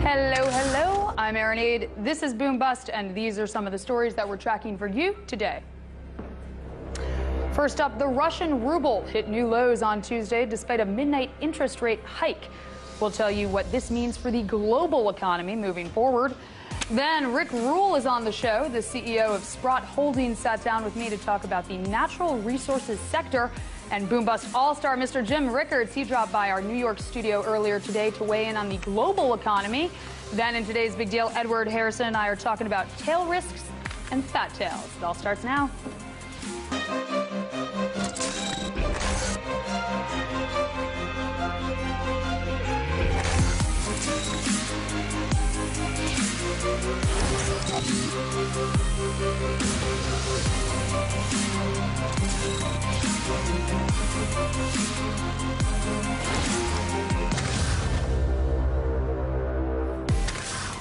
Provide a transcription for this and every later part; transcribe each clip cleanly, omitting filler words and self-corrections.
Hello, I'm Erin Aid. This is Boom Bust, and these are some of the stories that we're tracking for you today. First up, the Russian ruble hit new lows on Tuesday despite a midnight interest rate hike. We'll tell you what this means for the global economy moving forward. Then Rick Rule is on the show. The CEO of Sprott Holdings sat down with me to talk about the natural resources sector. And Boom Bust all-star Mr. Jim Rickards, he dropped by our New York studio earlier today to weigh in on the global economy. Then in today's Big Deal, Edward Harrison and I are talking about tail risks and fat tails. It all starts now.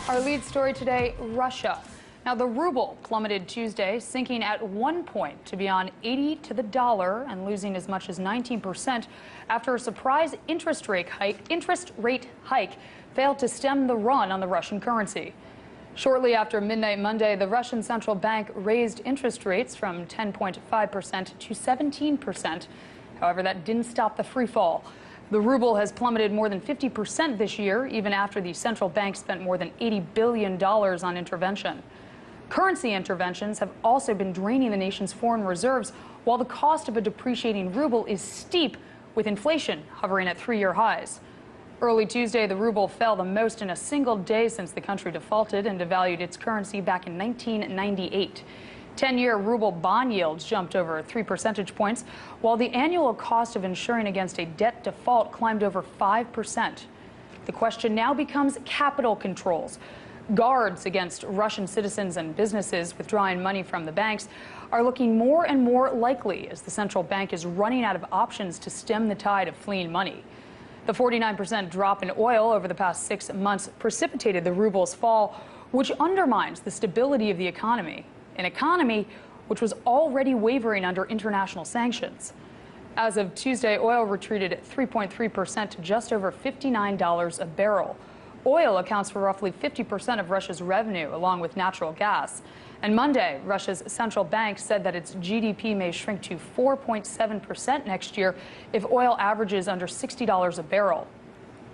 Our lead story today, Russia. Now, the ruble plummeted Tuesday, sinking at one point to be on 80 to the dollar and losing as much as 19% after a surprise interest rate hike failed to stem the run on the Russian currency. Shortly after midnight Monday, the Russian central bank raised interest rates from 10.5% to 17%. However, that didn't stop the free fall. The ruble has plummeted more than 50% this year, even after the central bank spent more than $80 billion on intervention. Currency interventions have also been draining the nation's foreign reserves, while the cost of a depreciating ruble is steep, with inflation hovering at three-year highs. Early Tuesday, the ruble fell the most in a single day since the country defaulted and devalued its currency back in 1998. 10-year ruble bond yields jumped over 3 percentage points, while the annual cost of insuring against a debt default climbed over 5%. The question now becomes capital controls. Guards against Russian citizens and businesses withdrawing money from the banks are looking more and more likely as the central bank is running out of options to stem the tide of fleeing money. The 49% drop in oil over the past 6 months precipitated the ruble's fall, which undermines the stability of the economy. An economy which was already wavering under international sanctions. As of Tuesday, oil retreated 3.3% to just over $59 a barrel. Oil accounts for roughly 50% of Russia's revenue, along with natural gas. And Monday, Russia's central bank said that its GDP may shrink to 4.7% next year if oil averages under $60 a barrel.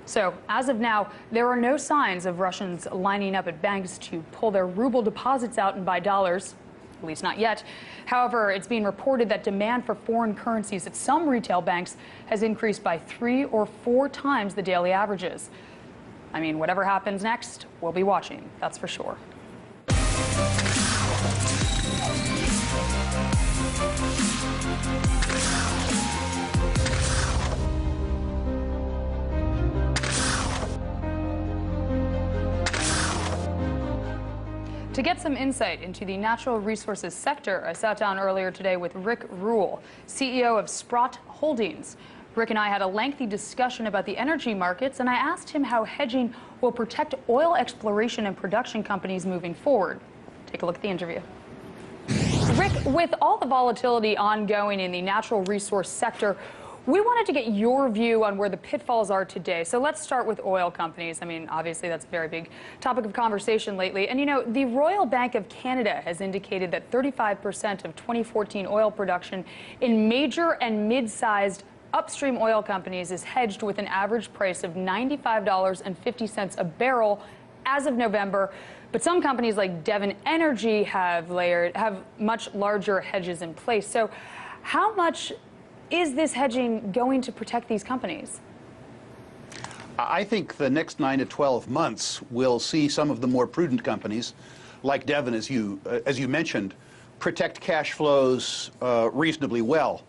So, as of now, there are no signs of Russians lining up at banks to pull their ruble deposits out and buy dollars, at least not yet. However, it's being reported that demand for foreign currencies at some retail banks has increased by 3 or 4 times the daily averages. I mean, whatever happens next, we'll be watching, that's for sure. To get some insight into the natural resources sector, I sat down earlier today with Rick Rule, CEO of Sprott Holdings. Rick and I had a lengthy discussion about the energy markets, and I asked him how hedging will protect oil exploration and production companies moving forward. Take a look at the interview. Rick, with all the volatility ongoing in the natural resource sector, we wanted to get your view on where the pitfalls are today. So let's start with oil companies. I mean, obviously, that's a very big topic of conversation lately. And, you know, the Royal Bank of Canada has indicated that 35% of 2014 oil production in major and mid-sized upstream oil companies is hedged with an average price of $95.50 a barrel as of November. But some companies like Devon Energy have much larger hedges in place. So how much is this hedging going to protect these companies? I think the next 9 to 12 months will see some of the more prudent companies, like Devon, as you mentioned, protect cash flows reasonably well.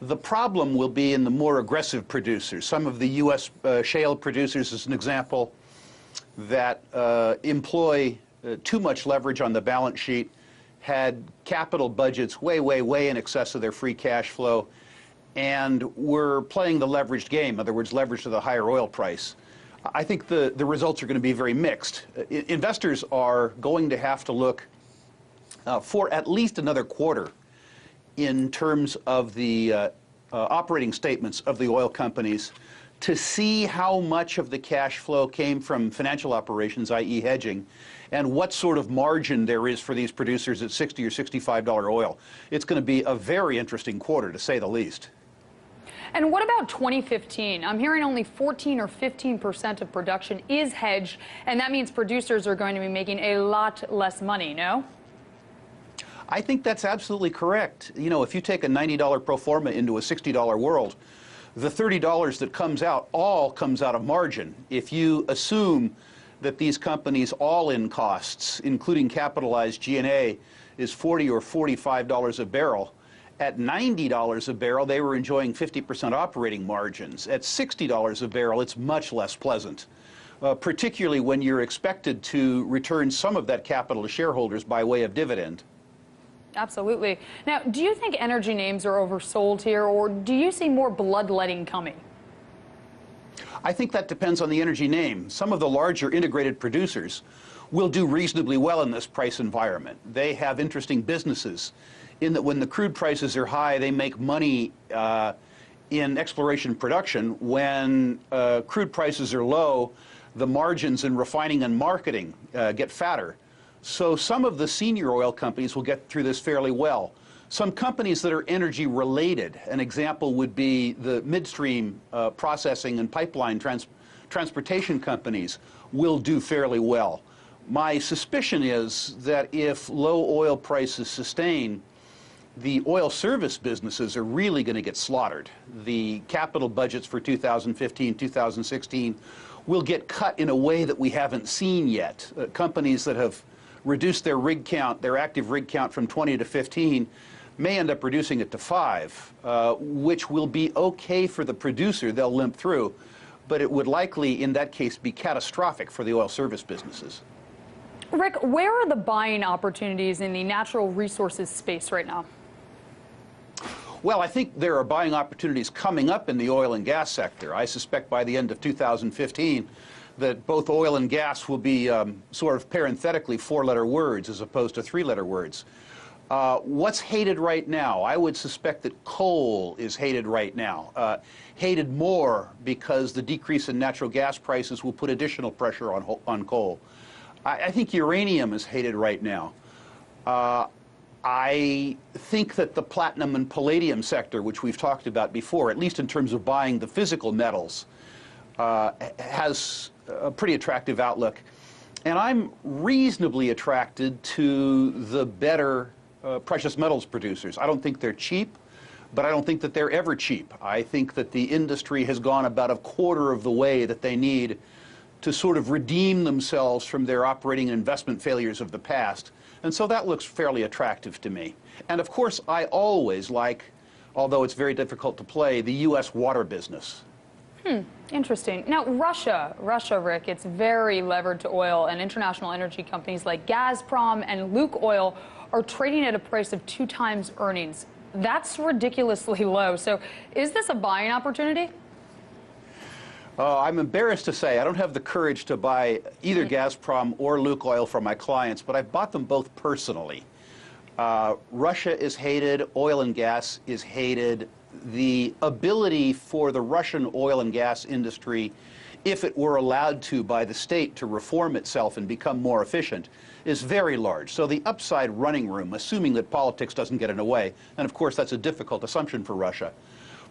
The problem will be in the more aggressive producers. Some of the U.S. Shale producers, as an example, that employ too much leverage on the balance sheet, had capital budgets way in excess of their free cash flow, and we're playing the leveraged game, in other words, leverage to the higher oil price. I think the results are going to be very mixed. Investors are going to have to look for at least another quarter in terms of the operating statements of the oil companies to see how much of the cash flow came from financial operations, i.e. hedging, and what sort of margin there is for these producers at $60 or $65 oil. It's going to be a very interesting quarter, to say the least. And what about 2015? I'm hearing only 14 or 15% of production is hedged, and that means producers are going to be making a lot less money, no? I think that's absolutely correct. You know, if you take a $90 pro forma into a $60 world, the $30 that comes out all comes out of margin. If you assume that these companies' all-in costs, including capitalized G&A, is $40 or $45 a barrel, at $90 a barrel, they were enjoying 50% operating margins. At $60 a barrel, it's much less pleasant, particularly when you're expected to return some of that capital to shareholders by way of dividend. Absolutely. Now, do you think energy names are oversold here, or do you see more bloodletting coming? I think that depends on the energy name. Some of the larger integrated producers will do reasonably well in this price environment. They have interesting businesses in that when the crude prices are high, they make money in exploration production. When crude prices are low, the margins in refining and marketing get fatter. So some of the senior oil companies will get through this fairly well. Some companies that are energy related, an example would be the midstream processing and pipeline transportation companies, will do fairly well. My suspicion is that if low oil prices sustain, the oil service businesses are really going to get slaughtered. The capital budgets for 2015, 2016 will get cut in a way that we haven't seen yet. Companies that have reduced their rig count, their active rig count from 20 to 15, may end up reducing it to 5, which will be okay for the producer. They'll limp through, but it would likely, in that case, be catastrophic for the oil service businesses. Rick, where are the buying opportunities in the natural resources space right now? Well, I think there are buying opportunities coming up in the oil and gas sector. I suspect by the end of 2015 that both oil and gas will be sort of parenthetically 4-letter words as opposed to 3-letter words. What's hated right now? I would suspect that coal is hated right now. Hated more because the decrease in natural gas prices will put additional pressure on coal. I think uranium is hated right now. I think that the platinum and palladium sector, which we've talked about before, at least in terms of buying the physical metals, has a pretty attractive outlook. And I'm reasonably attracted to the better precious metals producers. I don't think they're cheap, but I don't think that they're ever cheap. I think that the industry has gone about a quarter of the way that they need to sort of redeem themselves from their operating and investment failures of the past. And so that looks fairly attractive to me. And of course, I always like, although it's very difficult to play, the U.S. water business. Interesting. Now, Russia, Rick, it's very levered to oil, and international energy companies like Gazprom and Lukoil are trading at a price of 2 times earnings. That's ridiculously low. So is this a buying opportunity? I'm embarrassed to say I don't have the courage to buy either Gazprom or Lukoil for my clients, but I've bought them both personally. Russia is hated, oil and gas is hated. The ability for the Russian oil and gas industry, if it were allowed to by the state to reform itself and become more efficient, is very large. So the upside running room, assuming that politics doesn't get in the way, and of course that's a difficult assumption for Russia,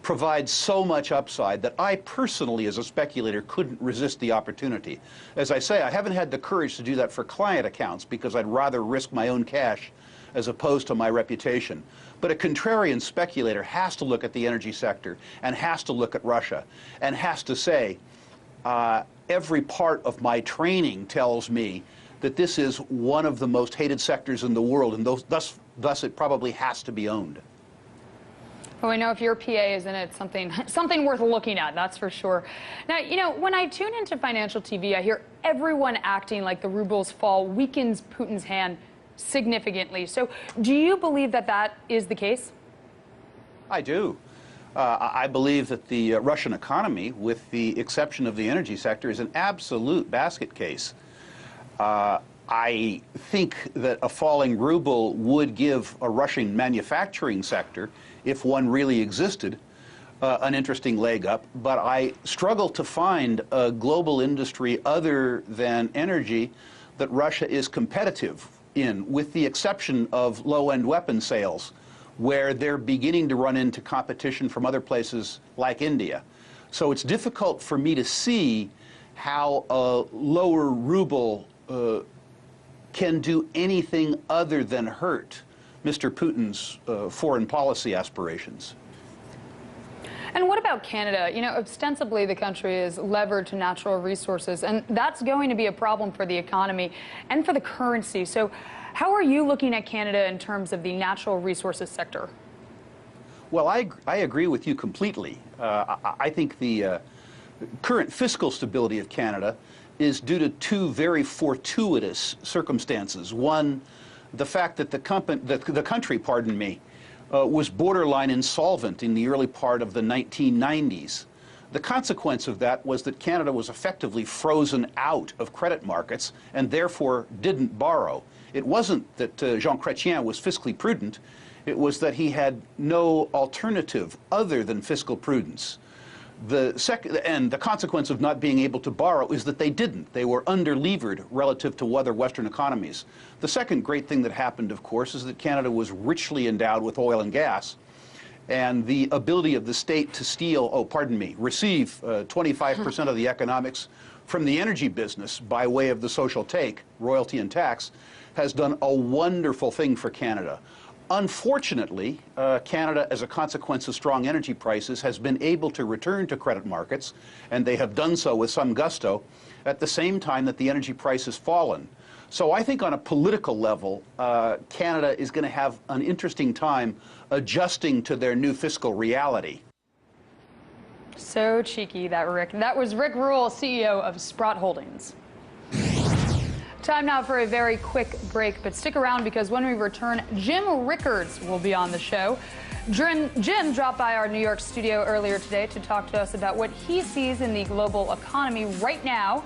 provides so much upside that I personally, as a speculator, couldn't resist the opportunity. As I say, I haven't had the courage to do that for client accounts because I'd rather risk my own cash as opposed to my reputation. But a contrarian speculator has to look at the energy sector and has to look at Russia and has to say, every part of my training tells me that this is one of the most hated sectors in the world, and thus it probably has to be owned. Well, I know if your PA is in it, something worth looking at, that's for sure. Now, you know, when I tune into financial TV, I hear everyone acting like the ruble's fall weakens Putin's hand significantly. So do you believe that that is the case? I do. I believe that the Russian economy, with the exception of the energy sector, is an absolute basket case. I think that a falling ruble would give a Russian manufacturing sector, if one really existed, an interesting leg up, but I struggle to find a global industry other than energy that Russia is competitive in, with the exception of low-end weapon sales, where they're beginning to run into competition from other places like India. So it's difficult for me to see how a lower ruble can do anything other than hurt Mr. Putin's foreign policy aspirations. And what about Canada? You know, ostensibly the country is levered to natural resources, and that's going to be a problem for the economy and for the currency. So how are you looking at Canada in terms of the natural resources sector? Well, I agree with you completely. I think the current fiscal stability of Canada is due to two very fortuitous circumstances. One, the fact that the country, pardon me, was borderline insolvent in the early part of the 1990s. The consequence of that was that Canada was effectively frozen out of credit markets and therefore didn't borrow. It wasn't that Jean Chrétien was fiscally prudent, it was that he had no alternative other than fiscal prudence. And the consequence of not being able to borrow is that they didn't. They were under-levered relative to other Western economies. The second great thing that happened, of course, is that Canada was richly endowed with oil and gas. And the ability of the state to receive 25% of the economics from the energy business by way of the social take, royalty and tax, has done a wonderful thing for Canada. Unfortunately, Canada, as a consequence of strong energy prices, has been able to return to credit markets, and they have done so with some gusto, at the same time that the energy price has fallen. So I think on a political level, Canada is going to have an interesting time adjusting to their new fiscal reality. So cheeky, that Rick. That was Rick Rule, CEO of Sprott Holdings. Time now for a very quick break, but stick around because when we return, Jim Rickards will be on the show. Jim dropped by our New York studio earlier today to talk to us about what he sees in the global economy right now.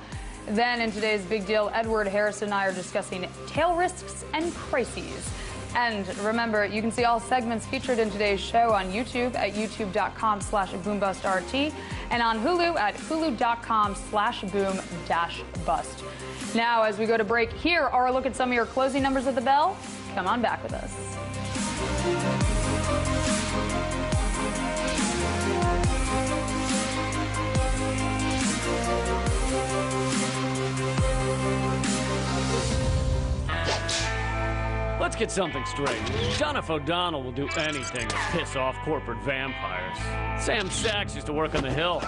Then in today's Big Deal, Edward Harrison and I are discussing tail risks and crises. And remember, you can see all segments featured in today's show on YouTube at youtube.com/boombustrt and on Hulu at hulu.com/boom-bust. Now, as we go to break, here are a look at some of your closing numbers of the bell. Come on back with us. Let's get something straight. John F. O'Donnell will do anything to piss off corporate vampires. Sam Sachs used to work on the Hill.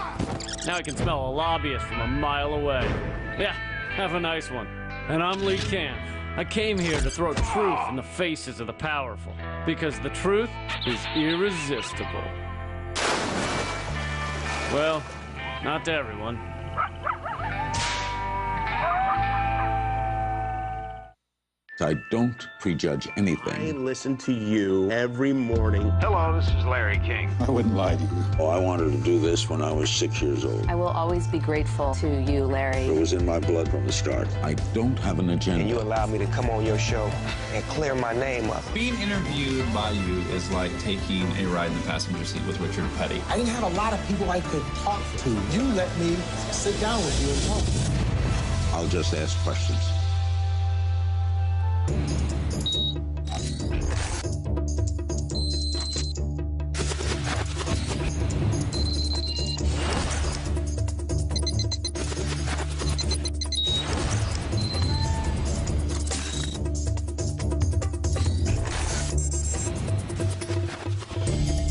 Now he can smell a lobbyist from a mile away. Yeah, have a nice one. And I'm Lee Camp. I came here to throw truth in the faces of the powerful, because the truth is irresistible. Well, not to everyone. I don't prejudge anything. I listen to you every morning. Hello, this is Larry King. I wouldn't lie to you. Oh, I wanted to do this when I was 6 years old. I will always be grateful to you, Larry. It was in my blood from the start. I don't have an agenda. And you allowed me to come on your show and clear my name up. Being interviewed by you is like taking a ride in the passenger seat with Richard Petty. I didn't have a lot of people I could talk to. You let me sit down with you and talk. I'll just ask questions.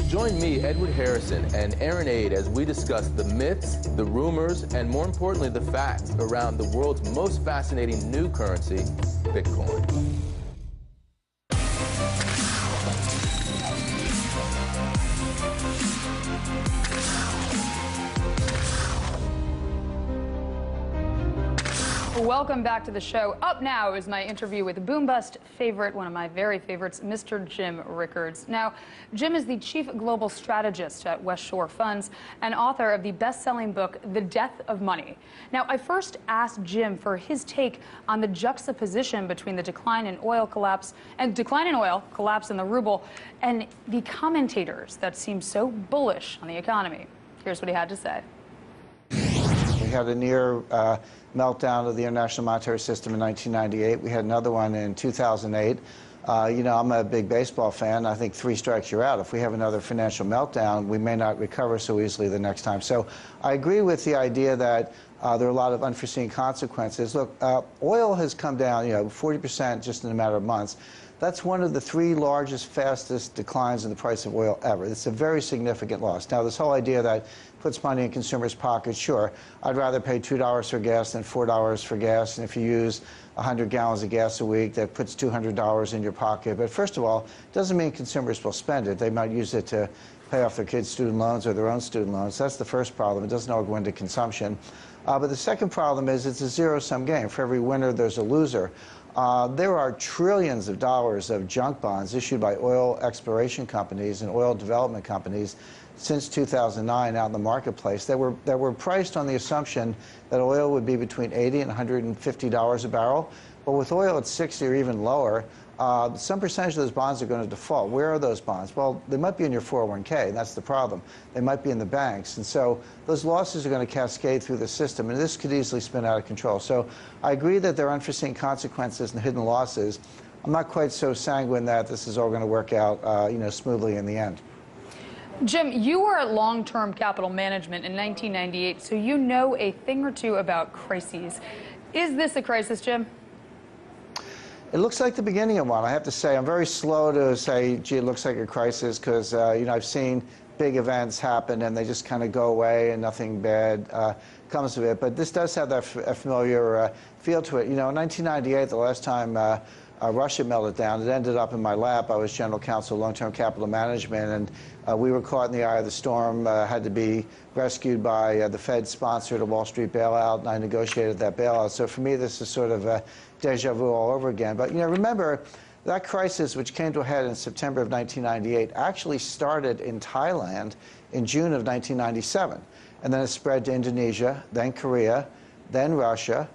Join me, Edward Harrison, and Aaron Aid as we discuss the myths, the rumors, and more importantly, the facts around the world's most fascinating new currency, Bitcoin. Welcome back to the show. Up now is my interview with Boom Bust favorite, one of my very favorites, Mr. Jim Rickards. Now, Jim is the chief global strategist at West Shore Funds and author of the best-selling book, The Death of Money. Now, I first asked Jim for his take on the juxtaposition between the decline in oil, collapse in the ruble, and the commentators that seem so bullish on the economy. Here's what he had to say. We had a near meltdown of the international monetary system in 1998. We had another one in 2008. You know, I'm a big baseball fan. I think 3 strikes, you're out. If we have another financial meltdown, we may not recover so easily the next time. So I agree with the idea that there are a lot of unforeseen consequences. Look, oil has come down, 40% just in a matter of months. That's one of the 3 largest, fastest declines in the price of oil ever. It's a very significant loss. Now, this whole idea that puts money in consumers' pockets, sure. I'd rather pay $2 for gas than $4 for gas. And if you use 100 gallons of gas a week, that puts $200 in your pocket. But first of all, it doesn't mean consumers will spend it. They might use it to pay off their kids' student loans or their own student loans. That's the first problem. It doesn't all go into consumption. But the second problem is it's a zero-sum game. For every winner, there's a loser. There are trillions of dollars of junk bonds issued by oil exploration companies and oil development companies since 2009 out in the marketplace that were priced on the assumption that oil would be between $80 and $150 a barrel. But with oil at 60 or even lower, some percentage of those bonds are going to default. Where are those bonds? Well, they might be in your 401k, and that's the problem. They might be in the banks. And so those losses are going to cascade through the system, and this could easily spin out of control. So I agree that there are unforeseen consequences and hidden losses. I'm not quite so sanguine that this is all going to work out smoothly in the end. Jim, you were at long-term capital management in 1998, so you know a thing or two about crises. Is this a crisis, Jim? It looks like the beginning of one. I have to say, I'm very slow to say, gee, it looks like a crisis, because I've seen big events happen and they just kind of go away and nothing bad comes of it. But this does have that familiar feel to it. In 1998, the last time Russia melted down, it ended up in my lap. I was general counsel of long-term capital management, and we were caught in the eye of the storm, had to be rescued by the Fed sponsored a Wall Street bailout, and I negotiated that bailout. So for me, this is sort of deja vu all over again. But remember, that crisis, which came to a head in September of 1998, actually started in Thailand in June of 1997. And then it spread to Indonesia, then Korea, then Russia.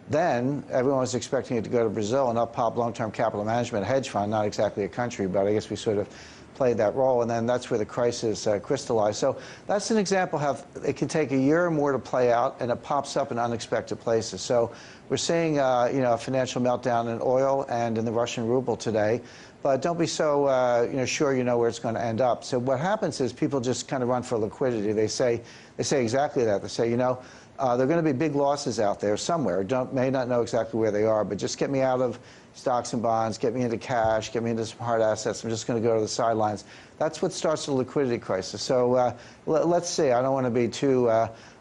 Then everyone was expecting it to go to Brazil, and up popped long-term capital management, a hedge fund, not exactly a country, but I guess we sort of played that role, and then that's where the crisis crystallized. So that's an example how it can take a year or more to play out, and it pops up in unexpected places. So we're seeing a financial meltdown in oil and in the Russian ruble today, but don't be so sure you know where it's going to end up. So what happens is people just kind of run for liquidity. They say exactly that. They say, there are going to be big losses out there somewhere. May not know exactly where they are, but just get me out of stocks and bonds, get me into cash, get me into some hard assets. I'm just going to go to the sidelines. That's what starts the liquidity crisis. So let's see. I don't want to be too,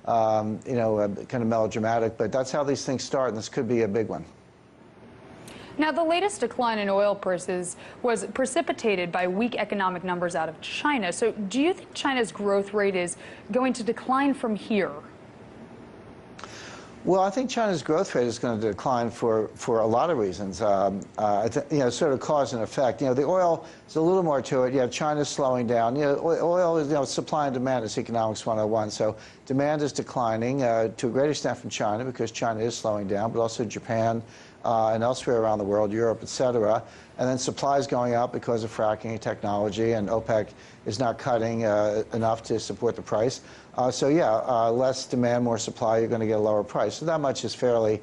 kind of melodramatic, but that's how these things start, and this could be a big one. Now, the latest decline in oil prices was precipitated by weak economic numbers out of China. So do you think China's growth rate is going to decline from here? Well, I think China's growth rate is going to decline for a lot of reasons, sort of cause and effect. The oil is a little more to it. You have China slowing down. Oil is, supply and demand is economics 101. So demand is declining to a great extent from China because China is slowing down, but also Japan and elsewhere around the world, Europe, et cetera. And then supply is going up because of fracking and technology, and OPEC is not cutting enough to support the price. Less demand, more supply, you're going to get a lower price. So that much is fairly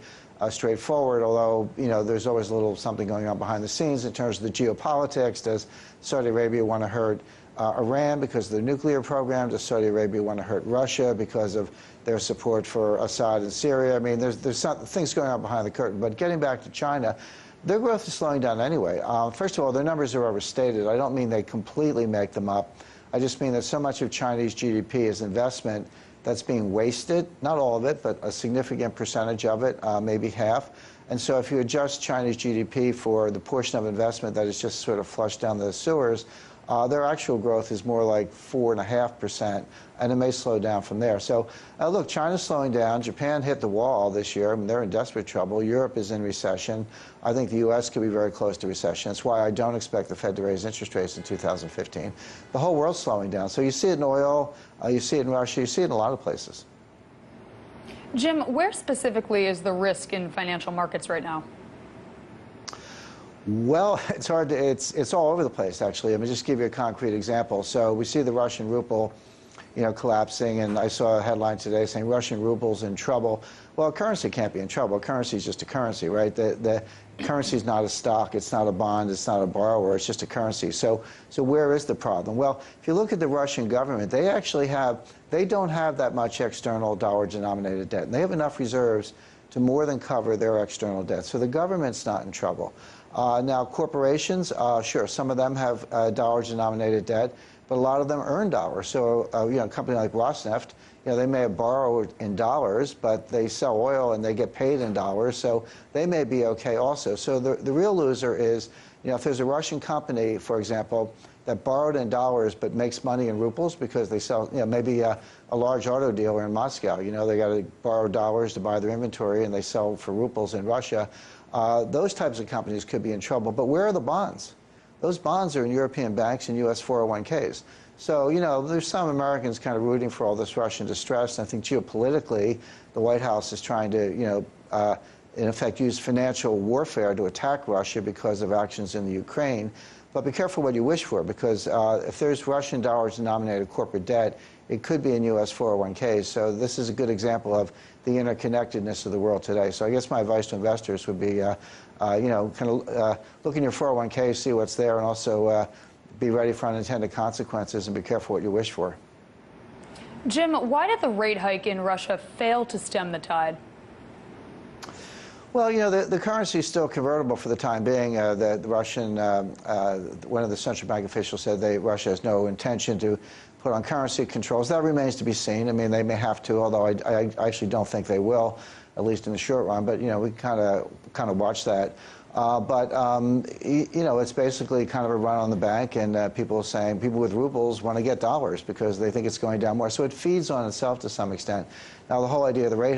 straightforward, although, there's always a little something going on behind the scenes in terms of the geopolitics. Does Saudi Arabia want to hurt Iran because of their nuclear program? Does Saudi Arabia want to hurt Russia because of their support for Assad in Syria? I mean, there's things going on behind the curtain. But getting back to China, their growth is slowing down anyway. First of all, their numbers are overstated. I don't mean they completely make them up. I just mean that so much of Chinese GDP is investment that's being wasted. Not all of it, but a significant percentage of it, maybe half. And so if you adjust Chinese GDP for the portion of investment that is just sort of flushed down the sewers, their actual growth is more like 4.5%, and it may slow down from there. So look, China's slowing down. Japan hit the wall this year. I mean, they're in desperate trouble. Europe is in recession. I think the U.S. could be very close to recession. That's why I don't expect the Fed to raise interest rates in 2015. The whole world's slowing down. So you see it in oil, you see it in Russia, you see it in a lot of places. Jim, where specifically is the risk in financial markets right now? Well, it's hard to, it's all over the place, actually. Let me just give you a concrete example. So we see the Russian ruble, collapsing, and I saw a headline today saying Russian ruble's in trouble. Well, a currency can't be in trouble. A currency is just a currency, right? The currency is not a stock, it's not a bond, it's not a borrower, it's just a currency. So where is the problem? Well, if you look at the Russian government, they don't have that much external dollar-denominated debt, and they have enough reserves to more than cover their external debt. So the government's not in trouble. Now, corporations, sure, some of them have dollar-denominated debt, but a lot of them earn dollars. So, a company like Rosneft, they may have borrowed in dollars, but they sell oil and they get paid in dollars, so they may be okay also. So the real loser is, if there's a Russian company, for example, that borrowed in dollars but makes money in rubles because they sell, maybe a large auto dealer in Moscow, they got to borrow dollars to buy their inventory and they sell for rubles in Russia. Those types of companies could be in trouble. But where are the bonds? Those bonds are in European banks and U.S. 401ks. So, there's some Americans kind of rooting for all this Russian distress. And I think geopolitically, the White House is trying to, in effect, use financial warfare to attack Russia because of actions in the Ukraine. But be careful what you wish for, because if there's Russian dollars-denominated corporate debt, it could be in U.S. 401ks. So this is a good example of the interconnectedness of the world today. So I guess my advice to investors would be, kind of look in your 401k, see what's there, and also be ready for unintended consequences and be careful what you wish for. Jim, why did the rate hike in Russia fail to stem the tide? Well, the currency is still convertible for the time being. The Russian, one of the central bank officials said Russia has no intention to put on currency controls. That remains to be seen. I mean, they may have to, although I actually don't think they will, at least in the short run. But we kind of watch that. It's basically kind of a run on the bank, and people with rubles want to get dollars because they think it's going down more. So it feeds on itself to some extent. Now, the whole idea of the rate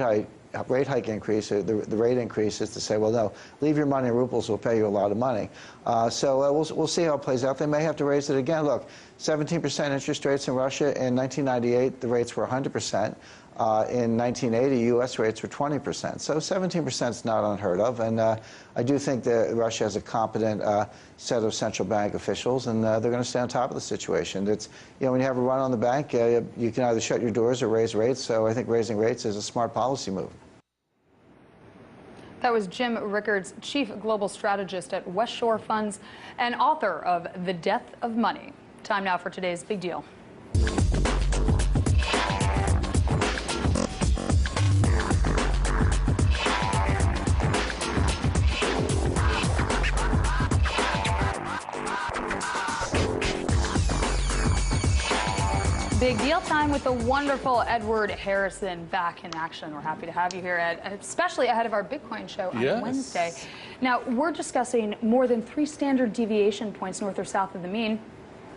hike increase, the rate increase, is to say, well, no, leave your money in rubles, we'll pay you a lot of money. We'll see how it plays out. They may have to raise it again. Look, 17% interest rates in Russia. In 1998, the rates were 100%. In 1980, U.S. rates were 20%. So 17% is not unheard of. And I do think that Russia has a competent set of central bank officials, and they're going to stay on top of the situation. It's, when you have a run on the bank, you can either shut your doors or raise rates. So I think raising rates is a smart policy move. That was Jim Rickards, Chief Global Strategist at West Shore Funds and author of The Death of Money. Time now for today's Big Deal. Big deal time with the wonderful Edward Harrison back in action. We're happy to have you here, Ed, especially ahead of our Bitcoin show on Wednesday. Now, we're discussing more than 3 standard deviation points north or south of the mean,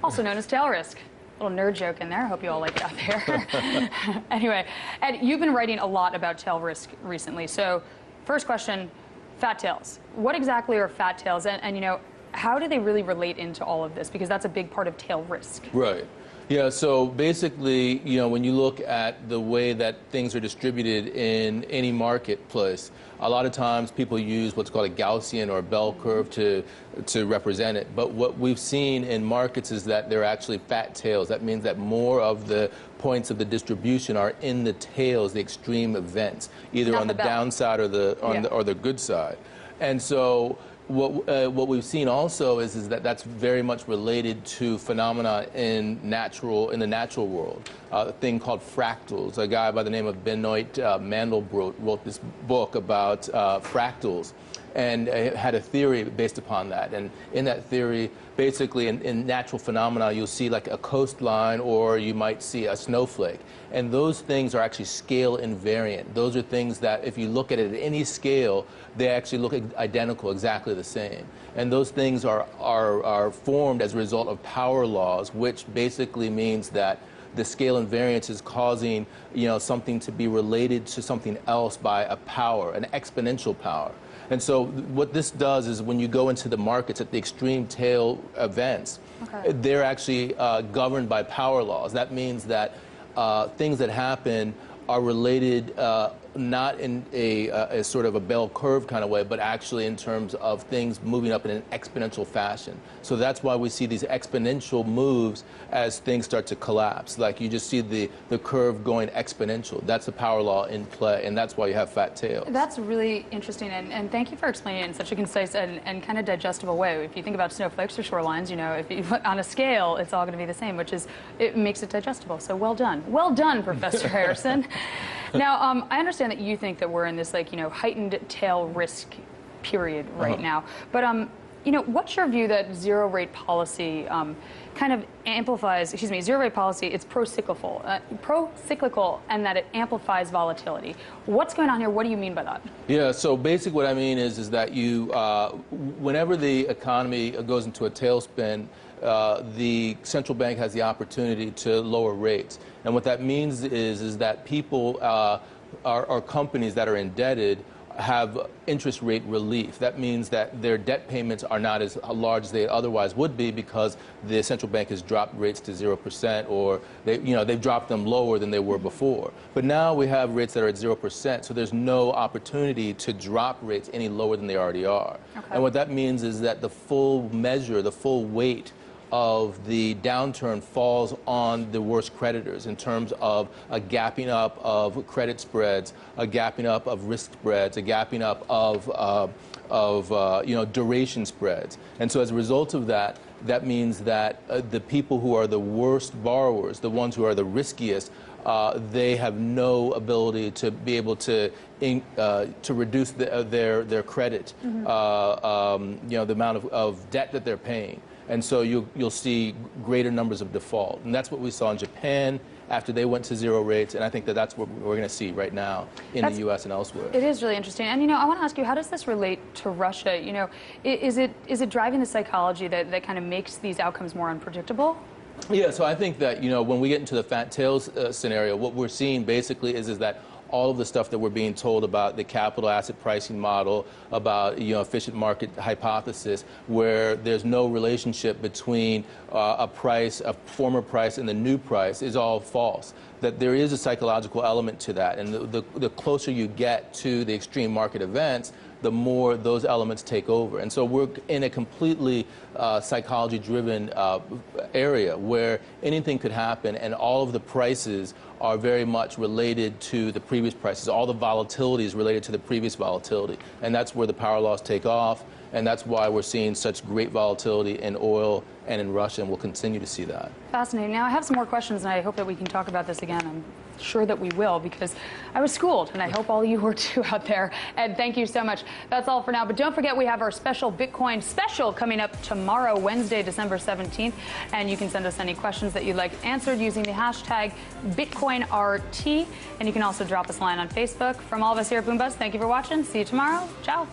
also known as tail risk. Little nerd joke in there. I hope you all like it out there. Anyway, Ed, you've been writing a lot about tail risk recently. So, first question, fat tails. What exactly are fat tails? And how do they really relate into all of this? Because that's a big part of tail risk. Right. Yeah, so basically, when you look at the way that things are distributed in any marketplace, a lot of times people use what's called a Gaussian or a bell curve to represent it. But what we've seen in markets is that they're actually fat tails. That means that more of the points of the distribution are in the tails, the extreme events, either on the downside or the good side. And so what we've seen also is that that's very much related to phenomena in the natural world. A thing called fractals. A guy by the name of Benoit Mandelbrot wrote this book about fractals. and had a theory based upon that. And in that theory, basically in natural phenomena, you'll see like a coastline or you might see a snowflake. And those things are actually scale invariant. Those are things that if you look at it at any scale, they actually look identical, exactly the same. And those things are formed as a result of power laws, which basically means that the scale invariance is causing, something to be related to something else by a power, an exponential power. And so what this does is when you go into the markets at the extreme tail events, they're actually governed by power laws. That means that things that happen are related not in a sort of a bell curve kind of way, but actually in terms of things moving up in an exponential fashion. So that's why we see these exponential moves as things start to collapse. Like you just see the curve going exponential. That's the power law in play, and that's why you have fat tails. That's really interesting, and thank you for explaining it in such a concise and kind of digestible way. If you think about snowflakes or shorelines, if you, on a scale, it's all going to be the same, it makes it digestible. So well done. Well done, Professor Harrison. Now, I understand that you think that we're in this, heightened tail risk period right now. But, what's your view that zero rate policy kind of amplifies, zero rate policy, it's pro-cyclical, and that it amplifies volatility. What's going on here? What do you mean by that? Yeah, so basically what I mean is that you, whenever the economy goes into a tailspin, the central bank has the opportunity to lower rates. And what that means is that people or companies that are indebted have interest rate relief. That means that their debt payments are not as large as they otherwise would be because the central bank has dropped rates to 0%, or they've dropped them lower than they were before. But now we have rates that are at 0%, so there's no opportunity to drop rates any lower than they already are. And what that means is that the full measure, the full weight of the downturn falls on the worst creditors in terms of a gapping up of credit spreads, a gapping up of risk spreads, a gapping up of duration spreads. And so as a result of that, that means that the people who are the worst borrowers, the ones who are the riskiest, they have no ability to be able to reduce their credit, the amount of debt that they're paying. And so you'll see greater numbers of default. And that's what we saw in Japan after they went to zero rates. And I think that that's what we're going to see right now in the U.S. and elsewhere. It is really interesting. And, I want to ask you, how does this relate to Russia? Is it driving the psychology that kind of makes these outcomes more unpredictable? Yeah, so I think that, when we get into the fat tails scenario, what we're seeing basically is that all of the stuff that we're being told about the capital asset pricing model, about efficient market hypothesis, where there's no relationship between a former price and the new price, is all false. That there is a psychological element to that, and the closer you get to the extreme market events, the more those elements take over. And so we're in a completely psychology-driven area where anything could happen, and all of the prices are very much related to the previous prices. All the volatility is related to the previous volatility. And that's where the power laws take off, and that's why we're seeing such great volatility in oil and in Russia, and we'll continue to see that. Fascinating. Now, I have some more questions, and I hope that we can talk about this again. I'm sure that we will, because I was schooled, and I hope all you were too out there. And thank you so much. That's all for now. But don't forget, we have our special Bitcoin special coming up tomorrow, Wednesday, December 17th. And you can send us any questions that you'd like answered using the hashtag BitcoinRT. And you can also drop us a line on Facebook. From all of us here at Boom Buzz, thank you for watching. See you tomorrow. Ciao.